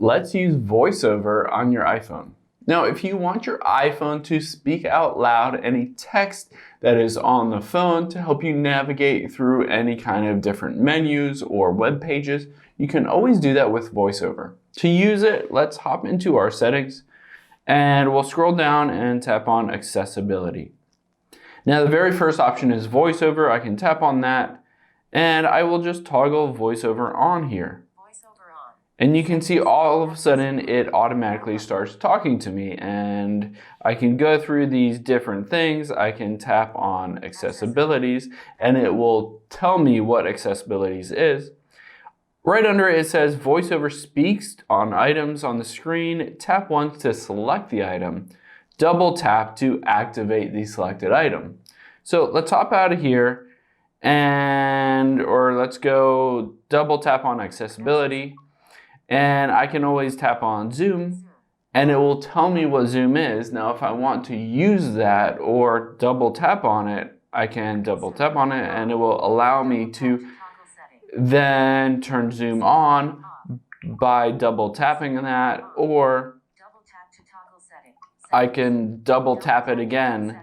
Let's use VoiceOver on your iPhone. Now, if you want your iPhone to speak out loud any text that is on the phone to help you navigate through any kind of different menus or web pages, you can always do that with VoiceOver. To use it, let's hop into our settings and we'll scroll down and tap on accessibility. Now, the very first option is VoiceOver. I can tap on that and I will just toggle VoiceOver on here. And you can see all of a sudden it automatically starts talking to me, and I can go through these different things. I can tap on accessibilities and it will tell me what accessibilities is. Right under it, it says VoiceOver speaks on items on the screen. Tap once to select the item. Double tap to activate the selected item. So let's hop out of here or let's go double tap on accessibility. And I can always tap on zoom and it will tell me what zoom is. Now, if I want to use that or double tap on it, I can double tap on it and it will allow me to then turn zoom on by double tapping that, or I can double tap it again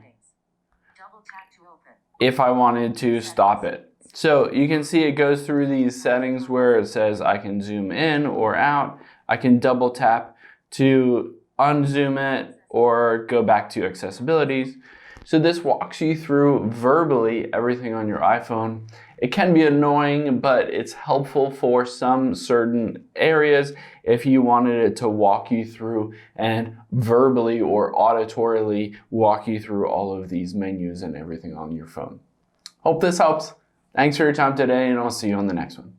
if I wanted to stop it. So you can see it goes through these settings where it says I can zoom in or out. I can double tap to unzoom it or go back to accessibilities. So this walks you through verbally everything on your iPhone. It can be annoying, but it's helpful for some certain areas if you wanted it to walk you through and verbally or auditorily walk you through all of these menus and everything on your phone. Hope this helps. Thanks for your time today, and I'll see you on the next one.